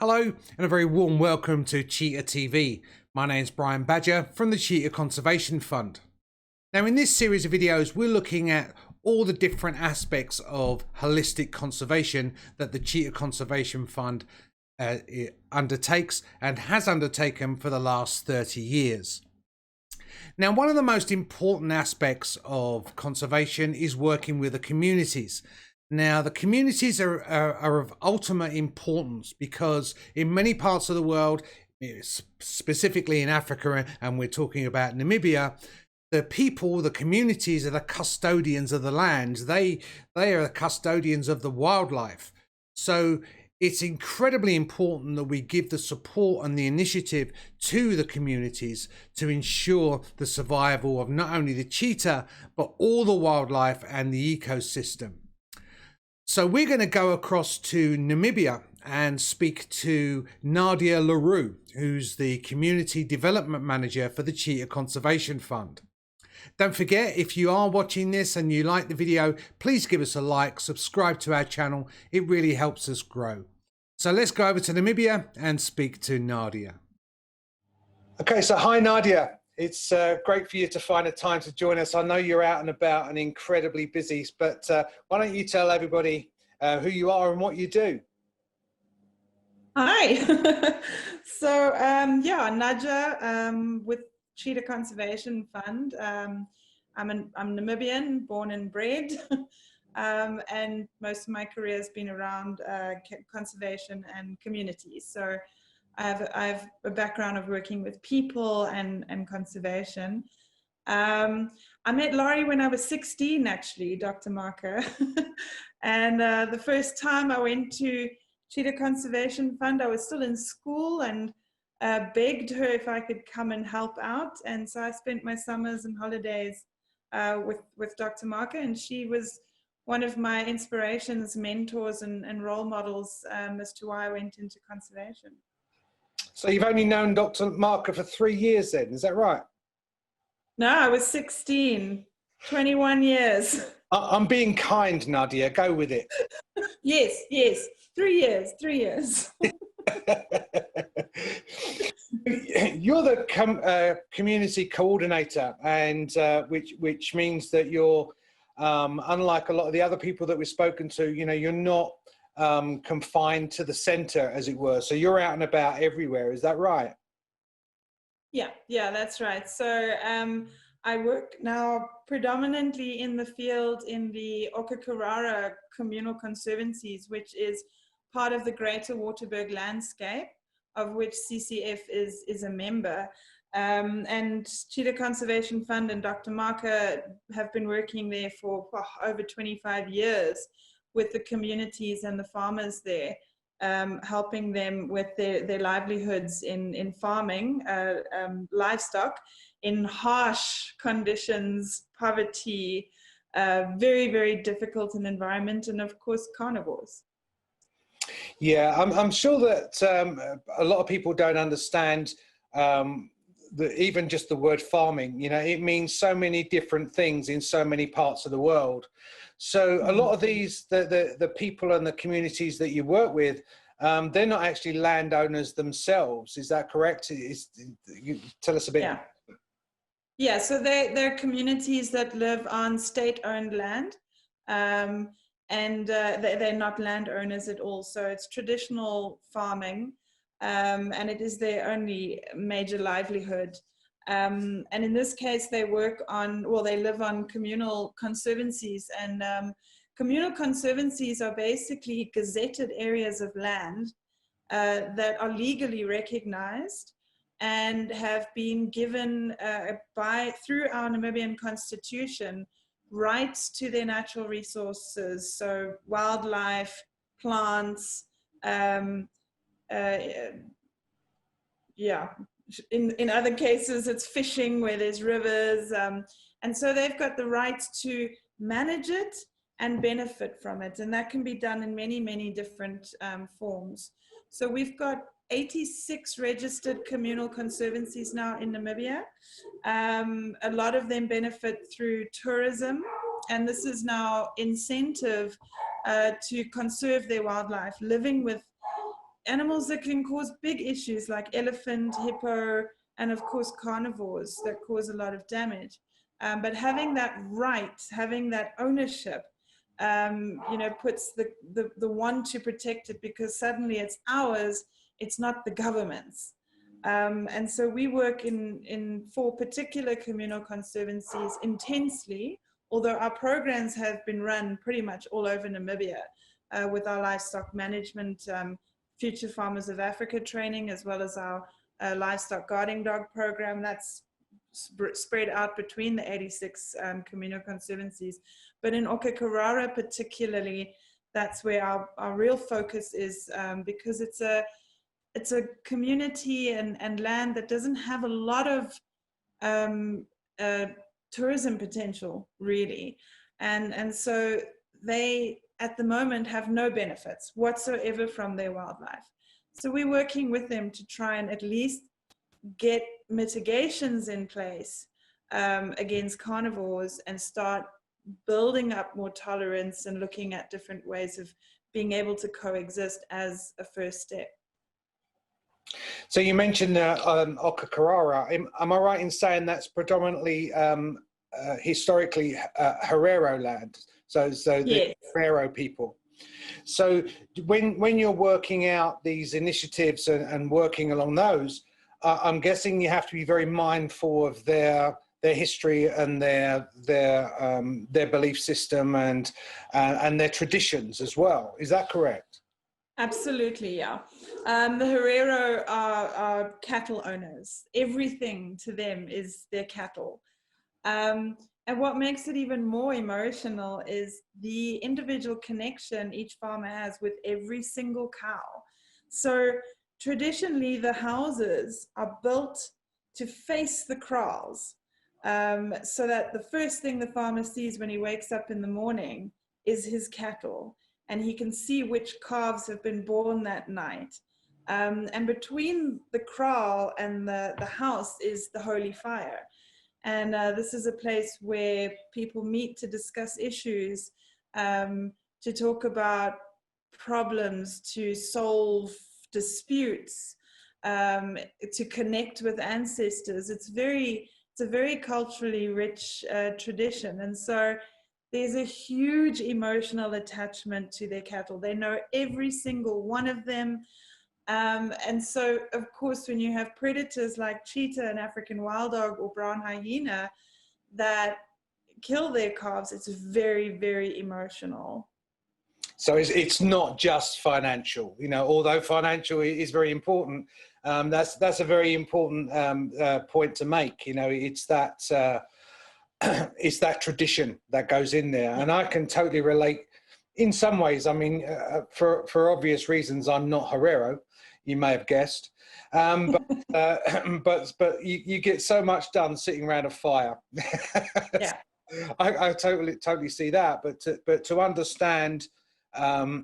Hello and a very warm welcome to Cheetah TV. My name's Brian Badger from the Cheetah Conservation Fund. Now in this series of videos we're looking at all the different aspects of holistic conservation that the Cheetah Conservation Fund undertakes and has undertaken for the last 30 years. Now one of the most important aspects of conservation is working with the communities. Now, the communities are of ultimate importance because in many parts of the world, specifically in Africa, and we're talking about Namibia, the people, the communities are the custodians of the land. They are the custodians of the wildlife. So it's incredibly important that we give the support and the initiative to the communities to ensure the survival of not only the cheetah, but all the wildlife and the ecosystem. So we're going to go across to Namibia and speak to Nadja LaRue, who's the Community Development Manager for the Cheetah Conservation Fund. Don't forget, if you are watching this and you like the video, please give us a like, subscribe to our channel. It really helps us grow. So let's go over to Namibia and speak to Nadja. Okay, so hi Nadja. It's great for you to find a time to join us. I know you're out and about and incredibly busy, but why don't you tell everybody who you are and what you do? Hi. So, yeah, Nadja with Cheetah Conservation Fund. I'm Namibian, born and bred, and most of my career has been around conservation and communities. So I have a background of working with people and conservation. I met Laurie when I was 16, actually, Dr. Marker. And the first time I went to Cheetah Conservation Fund, I was still in school and begged her if I could come and help out. And so I spent my summers and holidays with Dr. Marker, and she was one of my inspirations, mentors, and role models as to why I went into conservation. So you've only known Dr. Marker for 3 years then, is that right? No, I was 16, 21 years. I'm being kind, Nadja, go with it. Yes, 3 years. You're the community coordinator, and which means that you're, unlike a lot of the other people that we've spoken to, you're not confined to the center, as it were. So you're out and about everywhere. Is that right? Yeah, that's right. So I work now predominantly in the field in the Okakarara Communal Conservancies, which is part of the Greater Waterberg landscape, of which CCF is a member. And Cheetah Conservation Fund and Dr. Marker have been working there for over 25 years with the communities and the farmers there, helping them with their livelihoods in farming, livestock, in harsh conditions, poverty, very, very difficult an environment, and of course carnivores. Yeah, I'm sure that a lot of people don't understand even just the word farming. It means so many different things in so many parts of the world. So a lot of these, the people and the communities that you work with, they're not actually landowners themselves. Is that correct? Tell us a bit. Yeah, so they're communities that live on state-owned land, and they're not landowners at all. So it's traditional farming, and it is their only major livelihood. And in this case, they live on communal conservancies, and communal conservancies are basically gazetted areas of land that are legally recognized and have been given through our Namibian constitution rights to their natural resources, so wildlife, plants, in other cases it's fishing where there's rivers, and so they've got the rights to manage it and benefit from it, and that can be done in many different forms. So we've got 86 registered communal conservancies now in Namibia. A lot of them benefit through tourism, and this is now incentive to conserve their wildlife, living with animals that can cause big issues like elephant, hippo, and of course carnivores that cause a lot of damage. But having that right, having that ownership, puts the want to protect it, because suddenly it's ours, it's not the government's. And so we work in 4 particular communal conservancies intensely, although our programs have been run pretty much all over Namibia with our livestock management, Future Farmers of Africa training, as well as our livestock guarding dog program. That's spread out between the 86 communal conservancies. But in Okakarara particularly, that's where our real focus is, because it's a community and land that doesn't have a lot of tourism potential, really. And so they, at the moment, have no benefits whatsoever from their wildlife. So we're working with them to try and at least get mitigations in place against carnivores and start building up more tolerance and looking at different ways of being able to coexist as a first step. So you mentioned Okakarara. Am I right in saying that's predominantly historically Herrera land? So the Yes. Herrera people. So when you're working out these initiatives and working along those, I'm guessing you have to be very mindful of their history and their belief system and their traditions as well. Is that correct? Absolutely, yeah. The Herrera are cattle owners. Everything to them is their cattle. And what makes it even more emotional is the individual connection each farmer has with every single cow. So traditionally, the houses are built to face the kraals, so that the first thing the farmer sees when he wakes up in the morning is his cattle, and he can see which calves have been born that night. And between the kraal and the house is the holy fire. And this is a place where people meet to discuss issues, to talk about problems, to solve disputes, to connect with ancestors. It's a very culturally rich tradition. And so there's a huge emotional attachment to their cattle. They know every single one of them. And so, of course, when you have predators like cheetah and African wild dog or brown hyena that kill their calves, it's very, very emotional. So it's not just financial, although financial is very important. That's a very important point to make. It's that it's that tradition that goes in there, and I can totally relate. In some ways, I mean, for obvious reasons, I'm not Herrera. You may have guessed, but you get so much done sitting around a fire. Yeah, I totally see that. But to understand that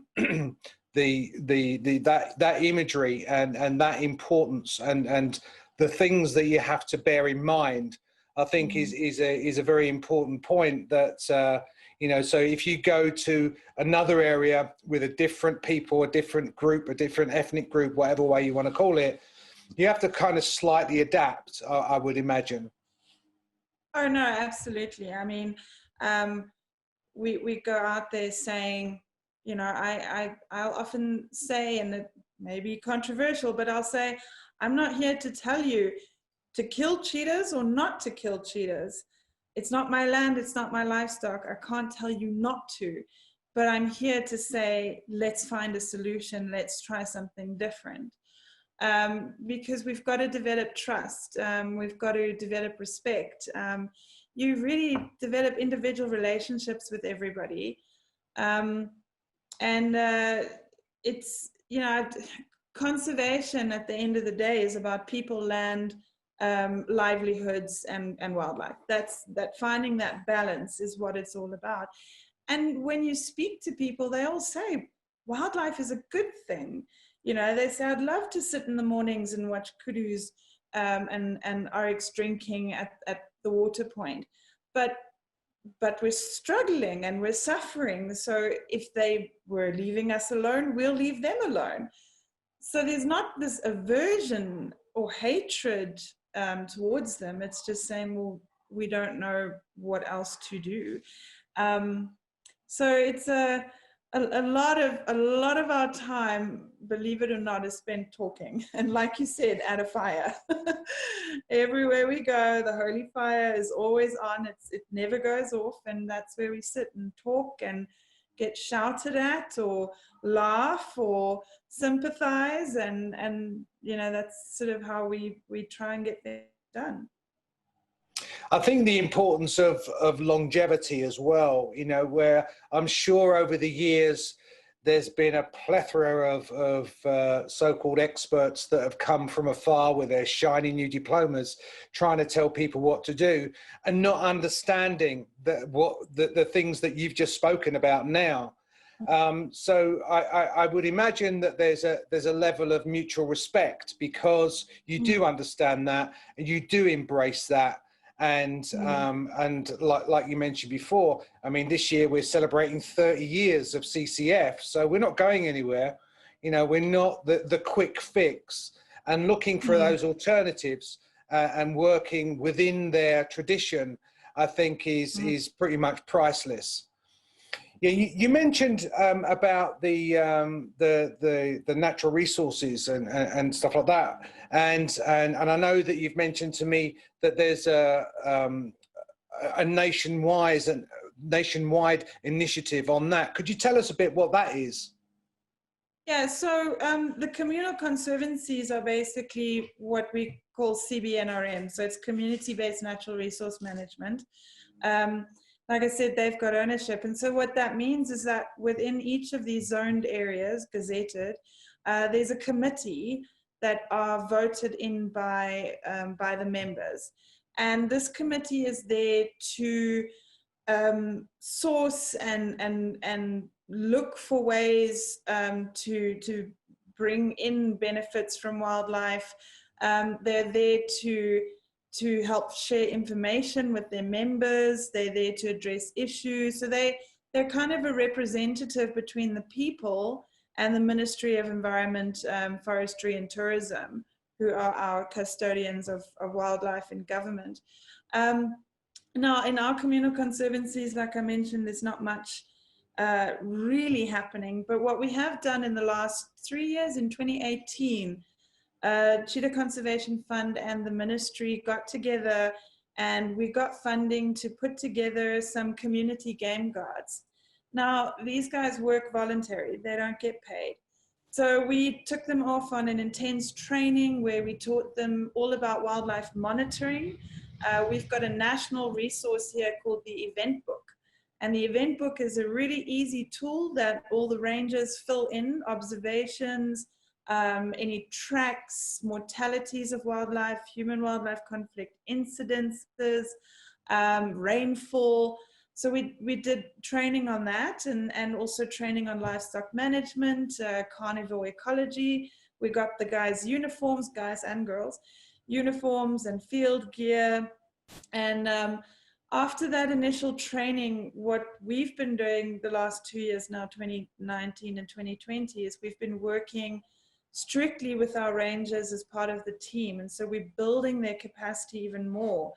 imagery and that importance and the things that you have to bear in mind, I think is a very important point. That so if you go to another area with a different people, a different group, a different ethnic group, whatever way you want to call it, you have to kind of slightly adapt, I would imagine. Oh no, absolutely. I mean, we go out there saying, I'll often say, and it may be controversial, but I'll say, I'm not here to tell you to kill cheetahs or not to kill cheetahs. It's not my land, it's not my livestock. I can't tell you not to, but I'm here to say, let's find a solution. Let's try something different. Because we've got to develop trust. We've got to develop respect. You really develop individual relationships with everybody. And it's, conservation at the end of the day is about people, land, livelihoods, and wildlife. That finding that balance is what it's all about. And when you speak to people, they all say wildlife is a good thing. They say, I'd love to sit in the mornings and watch kudus and oryx drinking at the water point, but we're struggling and we're suffering. So if they were leaving us alone, we'll leave them alone. so there's not this aversion or hatred towards them. It's just saying, well, we don't know what else to do. So it's a lot of our time, believe it or not, is spent talking. And like you said, at a fire. Everywhere we go, the holy fire is always on. It never goes off, and that's where we sit and talk and get shouted at or laugh or sympathize, and that's sort of how we try and get that done. I think the importance of longevity as well, where I'm sure over the years there's been a plethora of so-called experts that have come from afar with their shiny new diplomas, trying to tell people what to do and not understanding the things that you've just spoken about now. So I would imagine that there's a level of mutual respect, because you do understand that and you do embrace that. And like you mentioned before, I mean, this year we're celebrating 30 years of CCF, so we're not going anywhere. We're not the quick fix, and looking for those alternatives and working within their tradition, I think is pretty much priceless. Yeah, you mentioned about the natural resources and stuff like that, and I know that you've mentioned to me that there's a nationwide initiative on that. Could you tell us a bit what that is? Yeah, so the communal conservancies are basically what we call CBNRM. So it's community-based natural resource management. Like I said, they've got ownership. And so what that means is that within each of these zoned areas, gazetted, there's a committee that are voted in by the members. And this committee is there to source and look for ways to bring in benefits from wildlife. They're there to help share information with their members. They're there to address issues. So they're kind of a representative between the people and the Ministry of Environment, Forestry and Tourism, who are our custodians of wildlife in government. Now, in our communal conservancies, like I mentioned, there's not much really happening. But what we have done in the last 3 years, in 2018, Cheetah Conservation Fund and the ministry got together, and we got funding to put together some community game guards. Now, these guys work voluntary, they don't get paid. So we took them off on an intense training where we taught them all about wildlife monitoring. We've got a national resource here called the Event Book. And the Event Book is a really easy tool that all the rangers fill in observations, any tracks, mortalities of wildlife, human-wildlife conflict incidences, rainfall. So we did training on that, and also training on livestock management, carnivore ecology. We got the guys' uniforms, guys and girls, uniforms and field gear. And after that initial training, what we've been doing the last 2 years now, 2019 and 2020, is we've been working strictly with our rangers as part of the team. And so we're building their capacity even more.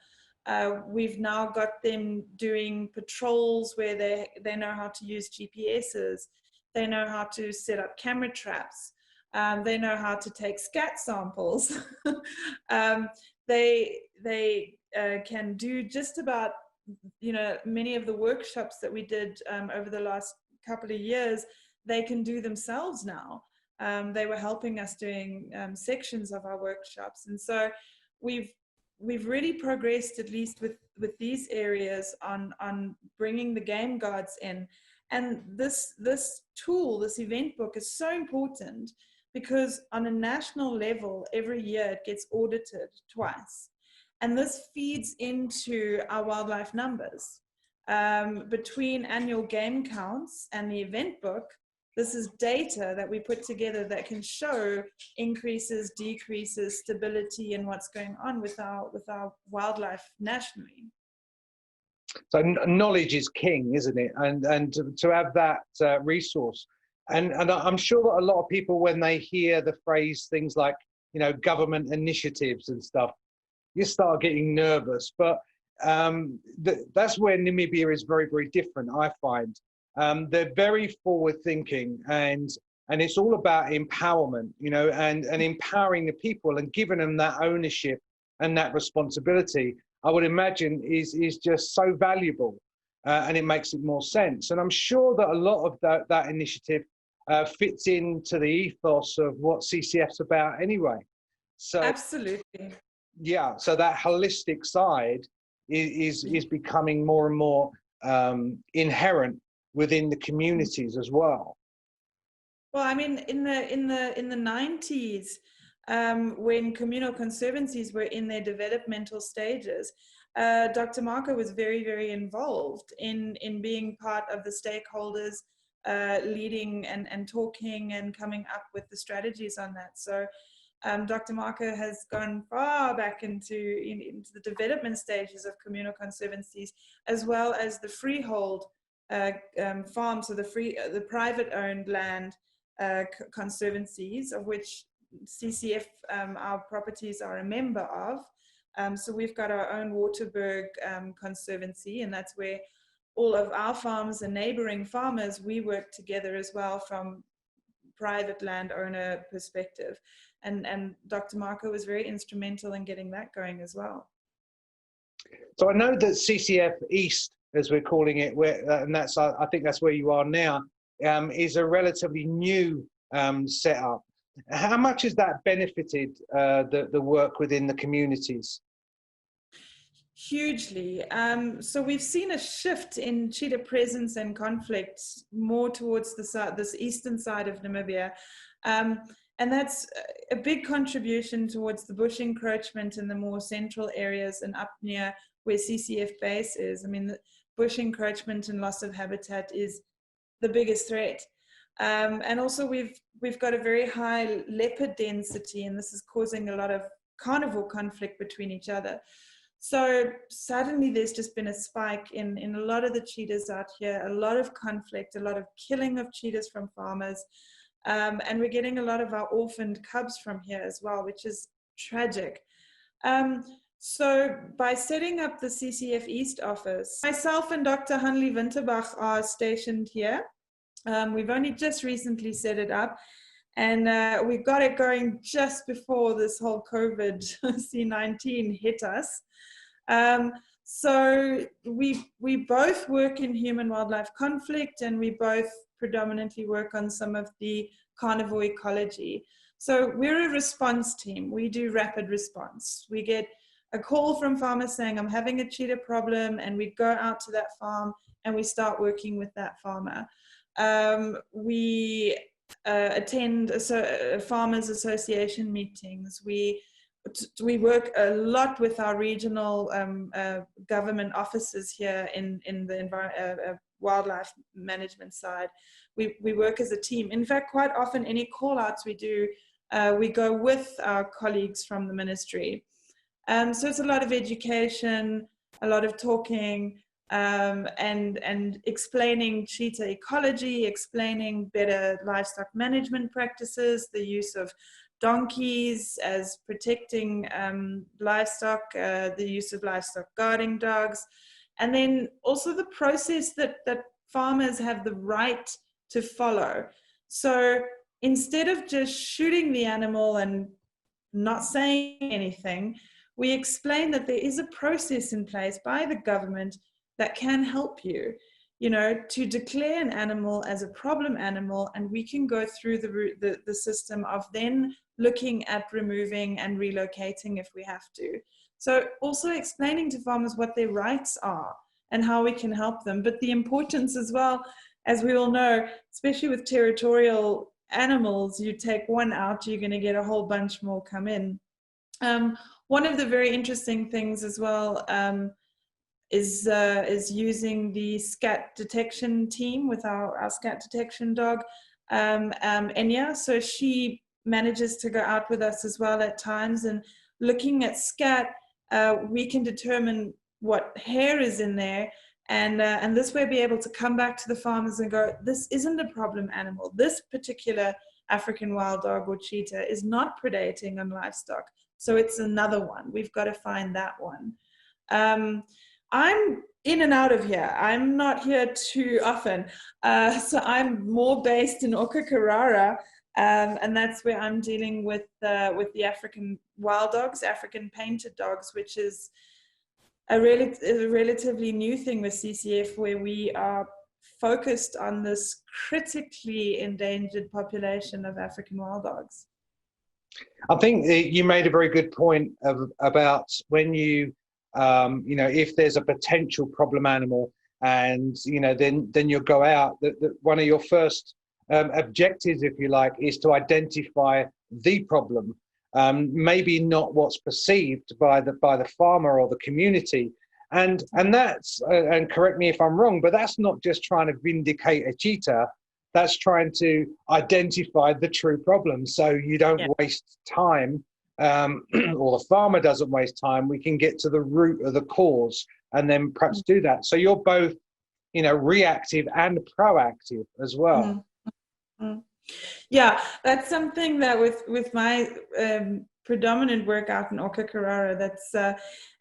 We've now got them doing patrols where they know how to use GPSs. They know how to set up camera traps. They know how to take scat samples. They can do just about, many of the workshops that we did over the last couple of years, they can do themselves now. They were helping us doing sections of our workshops. And so we've really progressed, at least with these areas, on bringing the game guards in. And this tool, this event book, is so important because on a national level, every year it gets audited twice. And this feeds into our wildlife numbers. Between annual game counts and the event book, this is data that we put together that can show increases, decreases, stability, and what's going on with our wildlife nationally. So knowledge is king, isn't it? And to have that resource. And I'm sure that a lot of people, when they hear the phrase things like, government initiatives and stuff, you start getting nervous. But that's where Namibia is very, very different, I find. They're very forward thinking, and it's all about empowerment, and empowering the people and giving them that ownership and that responsibility, I would imagine is just so valuable, and it makes it more sense. And I'm sure that a lot of that initiative fits into the ethos of what CCF's about anyway. So Absolutely. yeah, so that holistic side is becoming more and more inherent within the communities as well. Well, I mean, in the 90s, when communal conservancies were in their developmental stages, Dr. Marco was very, very involved in being part of the stakeholders, leading and talking and coming up with the strategies on that. So Dr. Marco has gone far back into the development stages of communal conservancies, as well as the freehold farms, or the private-owned land conservancies, of which CCF, our properties, are a member of. So we've got our own Waterberg Conservancy, and that's where all of our farms and neighboring farmers, we work together as well from private landowner perspective. And Dr. Marco was very instrumental in getting that going as well. So I know that CCF East, as we're calling it, and I think that's where you are now, is a relatively new setup. How much has that benefited the work within the communities? Hugely. So we've seen a shift in cheetah presence and conflict more towards this eastern side of Namibia. And that's a big contribution towards the bush encroachment in the more central areas and up near where CCF base is. I mean, the bush encroachment and loss of habitat is the biggest threat. And also we've got a very high leopard density, and this is causing a lot of carnivore conflict between each other. So suddenly there's just been a spike in a lot of the cheetahs out here, a lot of conflict, a lot of killing of cheetahs from farmers. And we're getting a lot of our orphaned cubs from here as well, which is tragic. So by setting up the CCF East office, myself and Dr. Hanli Winterbach are stationed here. We've only just recently set it up, and we got it going just before this whole COVID-19 hit us. So we both work in human-wildlife conflict, and we both predominantly work on some of the carnivore ecology. So we're a response team. We do rapid response. We get a call from farmers saying, I'm having a cheetah problem, and we go out to that farm and we start working with that farmer. We attend farmers association meetings. We work a lot with our regional government offices here in the wildlife management side. We work as a team. In fact, quite often any call outs we do, we go with our colleagues from the ministry. So it's a lot of education, a lot of talking, and explaining cheetah ecology, explaining better livestock management practices, the use of donkeys as protecting livestock, the use of livestock guarding dogs, and then also the process that farmers have the right to follow. So instead of just shooting the animal and not saying anything, we explain that there is a process in place by the government that can help you, to declare an animal as a problem animal, and we can go through the system of then looking at removing and relocating if we have to. So also explaining to farmers what their rights are and how we can help them, but the importance as well, as we all know, especially with territorial animals, you take one out, you're going to get a whole bunch more come in. One of the very interesting things as well is using the scat detection team with our scat detection dog, Enya. So she manages to go out with us as well at times, and looking at scat, we can determine what hair is in there and this way be able to come back to the farmers and go, this isn't a problem animal. This particular African wild dog or cheetah is not predating on livestock, so it's another one. We've got to find that one. I'm in and out of here. I'm not here too often, so I'm more based in Okakarara, and that's where I'm dealing with the African wild dogs, African painted dogs, which is a relatively new thing with CCF, where we are focused on this critically endangered population of African wild dogs. I think you made a very good point about when you know, if there's a potential problem animal, and you know, then you'll go out. One of your first objectives, if you like, is to identify the problem. Maybe not what's perceived by the farmer or the community, and that's and correct me if I'm wrong, but that's not just trying to vindicate a cheetah. That's trying to identify the true problem, so you don't waste time, or the farmer doesn't waste time. We can get to the root of the cause and then perhaps do that. So you're both, you know, reactive and proactive as well. Mm-hmm. Yeah, that's something that with my predominant work out in Okakarara, that's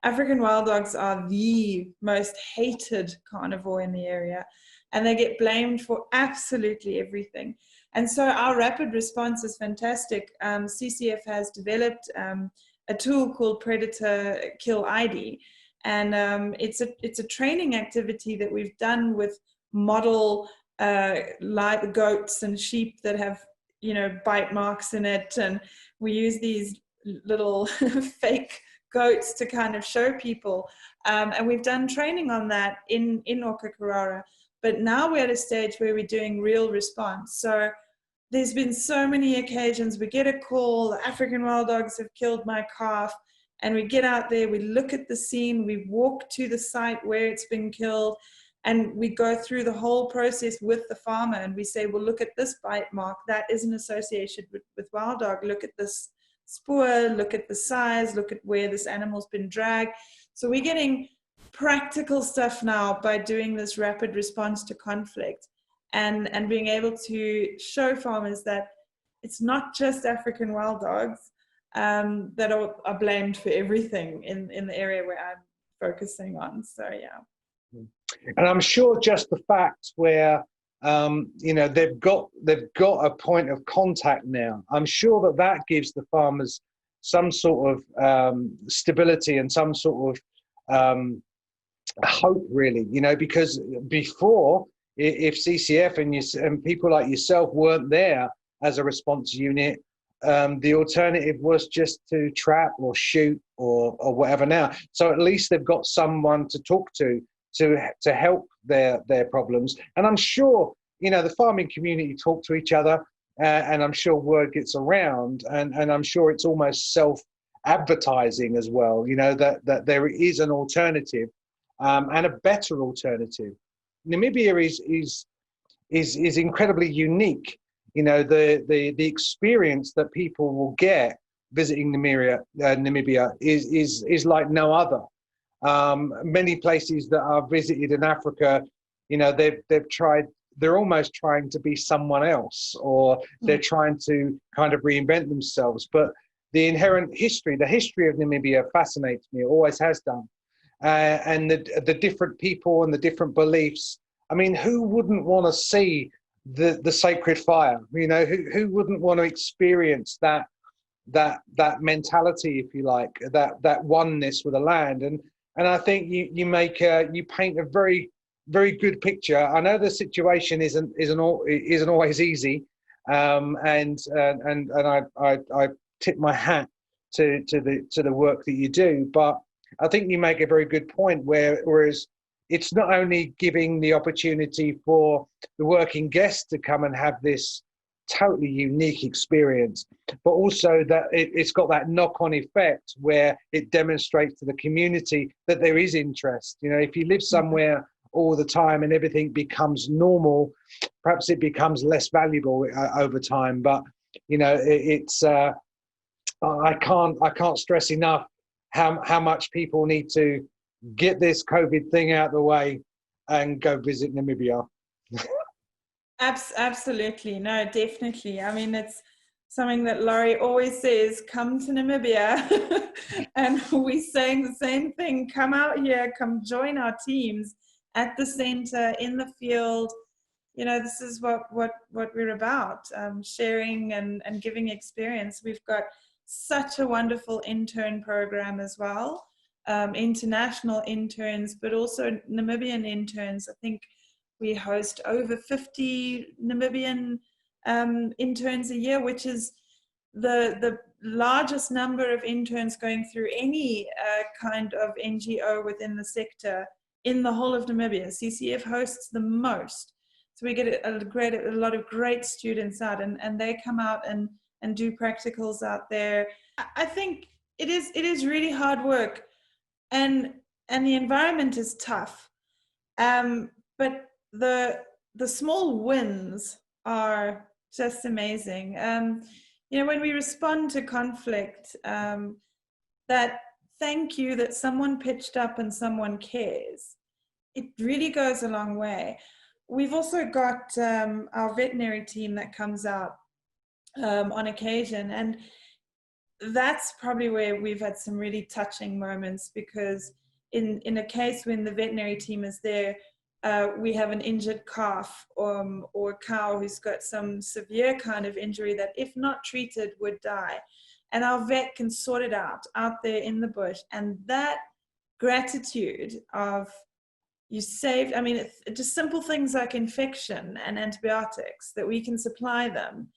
African wild dogs are the most hated carnivore in the area, and they get blamed for absolutely everything. And so our rapid response is fantastic. CCF has developed a tool called Predator Kill ID, and it's a training activity that we've done with model live goats and sheep that have, you know, bite marks in it, and we use these little fake goats to kind of show people, and we've done training on that in Okakarara. But now we're at a stage where we're doing real response. So there's been so many occasions we get a call, African wild dogs have killed my calf, and we get out there, we look at the scene, we walk to the site where it's been killed, and we go through the whole process with the farmer, and we say, well, look at this bite mark, that is an association with wild dog. Look at this spoor, look at the size, look at where this animal's been dragged. So we're getting practical stuff now by doing this rapid response to conflict, and being able to show farmers that it's not just African wild dogs that are blamed for everything in the area where I'm focusing on. So yeah. And I'm sure just the fact where you know, they've got a point of contact now, I'm sure that gives the farmers some sort of stability and some sort of hope, really, you know, because before, if CCF and people like yourself weren't there as a response unit, the alternative was just to trap or shoot or whatever now. So at least they've got someone to talk to help their problems. And I'm sure, you know, the farming community talk to each other, and I'm sure word gets around, and I'm sure it's almost self-advertising as well, you know, that there is an alternative, and a better alternative. Namibia is incredibly unique. You know, the experience that people will get visiting Namibia is like no other. Many places that I've visited in Africa, you know, they're almost trying to be someone else, or they're trying to kind of reinvent themselves. But the inherent history, the history of Namibia fascinates me, it always has done. And the different people and the different beliefs. I mean, who wouldn't want to see the sacred fire? You know, who wouldn't want to experience that mentality, if you like, that oneness with the land? And I think you paint a very, very good picture. I know the situation isn't always easy, and I tip my hat to the work that you do. But I think you make a very good point, whereas it's not only giving the opportunity for the working guests to come and have this totally unique experience, but also that it's got that knock-on effect where it demonstrates to the community that there is interest. You know, if you live somewhere all the time and everything becomes normal, perhaps it becomes less valuable over time. But you know, I can't stress enough how much people need to get this COVID thing out of the way, and go visit Namibia. Absolutely. No, definitely. I mean, it's something that Laurie always says, come to Namibia. And we're saying the same thing. Come out here, come join our teams at the center, in the field. You know, this is what we're about, sharing and giving experience. We've got such a wonderful intern program as well, international interns, but also Namibian interns. I think we host over 50 Namibian interns a year, which is the largest number of interns going through any kind of NGO within the sector in the whole of Namibia. CCF hosts the most. So we get a lot of great students out, and they come out and do practicals out there. I think it is really hard work, and the environment is tough. But the small wins are just amazing. You know, when we respond to conflict, that thank you that someone pitched up and someone cares, it really goes a long way. We've also got our veterinary team that comes out on occasion, and that's probably where we've had some really touching moments, because in a case when the veterinary team is there, we have an injured calf or cow who's got some severe kind of injury that, if not treated, would die. And our vet can sort it out there in the bush. And that gratitude of, you saved, I mean, it's just simple things like infection and antibiotics that we can supply them,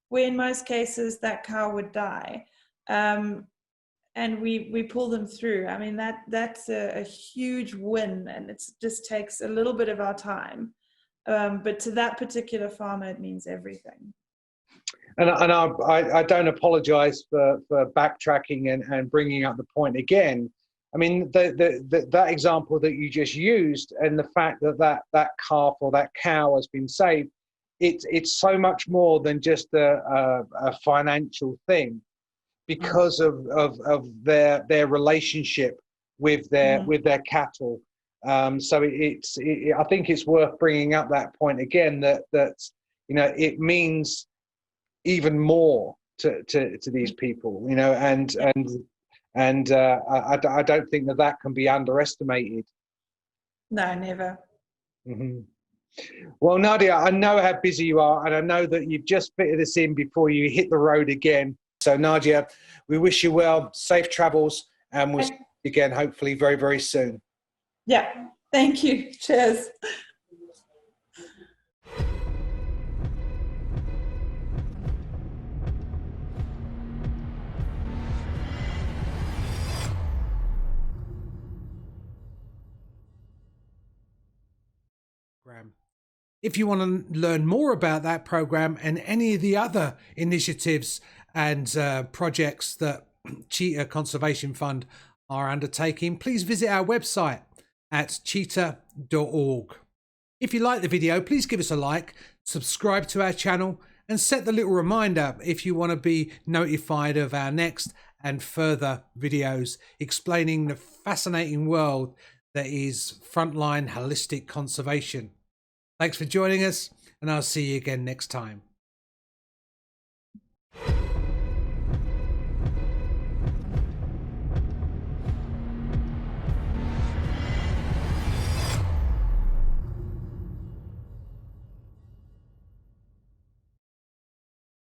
where in most cases that cow would die. And we pull them through. I mean, that's a huge win, and it just takes a little bit of our time. But to that particular farmer, it means everything. And I don't apologize for backtracking and bringing up the point again. I mean, that example that you just used, and the fact that calf or that cow has been saved, it's so much more than just a financial thing, because of their relationship with their cattle. So I think it's worth bringing up that point again, that you know, it means even more to these people, you know, and I don't think that can be underestimated. No, never. Mm-hmm. Well, Nadja, I know how busy you are, and I know that you've just fitted us in before you hit the road again. So, Nadja, we wish you well, safe travels, and we'll see you again hopefully very, very soon. Yeah, thank you. Cheers. If you want to learn more about that program and any of the other initiatives and projects that Cheetah Conservation Fund are undertaking, please visit our website at cheetah.org. If you like the video, please give us a like, subscribe to our channel, and set the little reminder if you want to be notified of our next and further videos explaining the fascinating world that is frontline holistic conservation. Thanks for joining us, and I'll see you again next time.